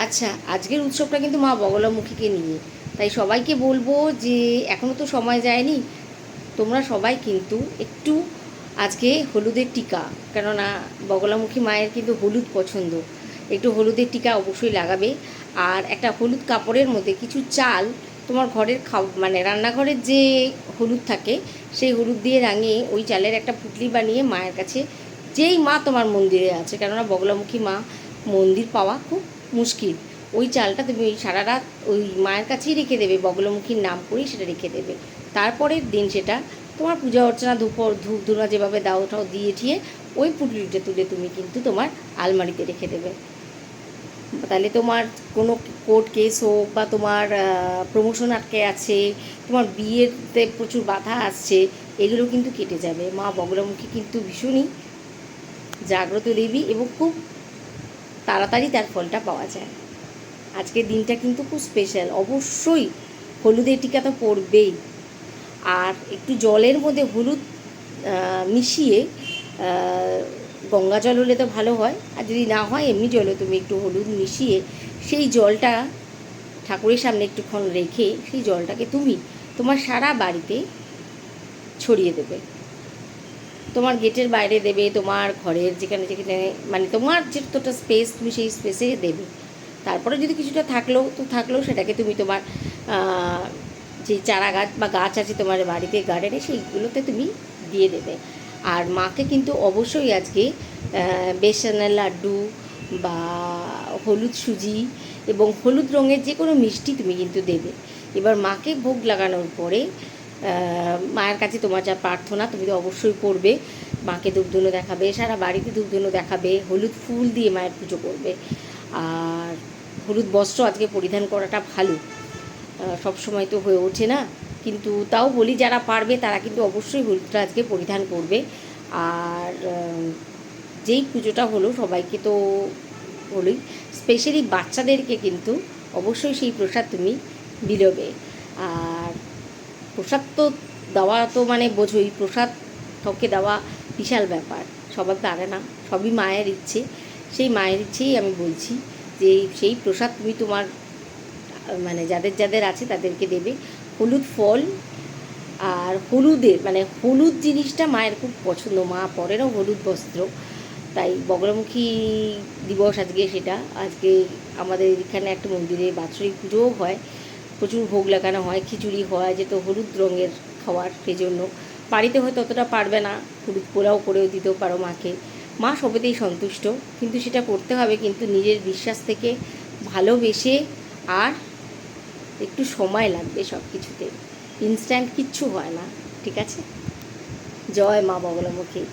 আচ্ছা, আজকের উৎসবটা কিন্তু মা বগলামুখীকে নিয়ে। তাই সবাইকে বলবো যে এখনও তো সময় যায়নি, তোমরা সবাই কিন্তু একটু আজকে হলুদের টিকা, কেননা বগলামুখী মায়ের কিন্তু হলুদ পছন্দ, একটু হলুদের টিকা অবশ্যই লাগাবে। আর একটা হলুদ কাপড়ের মধ্যে কিছু চাল, তোমার ঘরের মানে রান্নাঘরের যে হলুদ থাকে সেই হলুদ দিয়ে রাঙিয়ে ওই চালের একটা পুটলি বানিয়ে মায়ের কাছে, যেই মা তোমার মন্দিরে আছে, কেননা বগলামুখী মা মন্দির পাওয়া খুব মুশকিল, ওই চালটা তুমি সারা রাত ওই মায়ের কাছেই রেখে দেবে, বগলামুখীর নাম করেই সেটা রেখে দেবে। তারপরের দিন সেটা তোমার পূজা অর্চনা ধূপ ধুনা যেভাবে দাও ওটাও দিয়ে ঠিয়ে ওই পুটলিটা তুলে তুমি কিন্তু তোমার আলমারিতে রেখে দেবে। তাহলে তোমার কোনো কোর্ট কেস হোক বা তোমার প্রমোশন আটকে আছে, তোমার বিয়েতে প্রচুর বাধা আসছে, এগুলো কিন্তু কেটে যাবে। মা বগলামুখী কিন্তু ভীষণই জাগ্রত দেবী এবং খুব তাড়াতাড়ি তার ফলটা পাওয়া যায়। আজকের দিনটা কিন্তু খুব স্পেশাল, অবশ্যই হলুদের টিকা তো পড়বেই। আর একটু জলের মধ্যে হলুদ মিশিয়ে, গঙ্গা জল হলে তো ভালো হয়, আর যদি না হয় এমনি জলে তুমি একটু হলুদ মিশিয়ে সেই জলটা ঠাকুরের সামনে একটুক্ষণ রেখে সেই জলটাকে তুমি তোমার সারা বাড়িতে ছড়িয়ে দেবে। তোমার গেটের বাইরে দেবে, তোমার ঘরের যেখানে যেখানে মানে তোমার যতটা স্পেস তুমি সেই স্পেসে দেবে। তারপরে যদি কিছুটা থাকলেও সেটাকে তুমি তোমার যে চারা গাছ বা গাছ আছে তোমার বাড়িতে গার্ডেনে সেইগুলোতে তুমি দিয়ে দেবে। আর মাকে কিন্তু অবশ্যই আজকে বেসনের লাড্ডু বা হলুদ সুজি এবং হলুদ রঙের যে কোনো মিষ্টি তুমি কিন্তু দেবে। এবার মাকে ভোগ লাগানোর পরে মায়ের কাছে তোমার যা প্রার্থনা তুমি তো অবশ্যই করবে, মাকে ধূপধুনো দেখাবে, সারা বাড়িতে ধূপধুনো দেখাবে, হলুদ ফুল দিয়ে মায়ের পুজো করবে। আর হলুদ বস্ত্র আজকে পরিধান করাটা ভালো, সব সময় তো হয়ে ওঠে না, কিন্তু তাও বলি যারা পারবে তারা কিন্তু অবশ্যই হলুদটা আজকে পরিধান করবে। আর যেই পুজোটা হলো সবাইকে তো হলোই, স্পেশালি বাচ্চাদেরকে কিন্তু অবশ্যই সেই প্রসাদ তুমি বিলোবে। আর প্রসাদ তো দেওয়া তো মানে বোঝোই, প্রসাদ কাউকে দেওয়া বিশাল ব্যাপার, সবাই পারে না, সবই মায়ের ইচ্ছে। সেই মায়ের ইচ্ছেই আমি বলছি যে সেই প্রসাদ তুমি তোমার মানে যাদের যাদের আছে তাদেরকে দেবে। হলুদ ফল আর হলুদের মানে হলুদ জিনিসটা মায়ের খুব পছন্দ, মা পরেরও হলুদ বস্ত্র। তাই বগলামুখী দিবস আজকে, সেটা আজকে আমাদের এখানে একটা মন্দিরে বাৎসরিক পুজোও হয়, প্রচুর ভোগ লাগানো হয়, খিচুড়ি হয়, যেহেতু হলুদ রঙের খাওয়ার, সেই জন্য বাড়িতে হয়তো অতটা পারবে না, হলুদ পোলাও করেও দিতেও পারো মাকে, মা সবেতেই সন্তুষ্ট। কিন্তু সেটা করতে হবে কিন্তু নিজের বিশ্বাস থেকে, ভালোবেসে। আর একটু সময় লাগবে সব কিছুতে, ইনস্ট্যান্ট কিচ্ছু হয় না, ঠিক আছে? জয় মা বগলামুখী।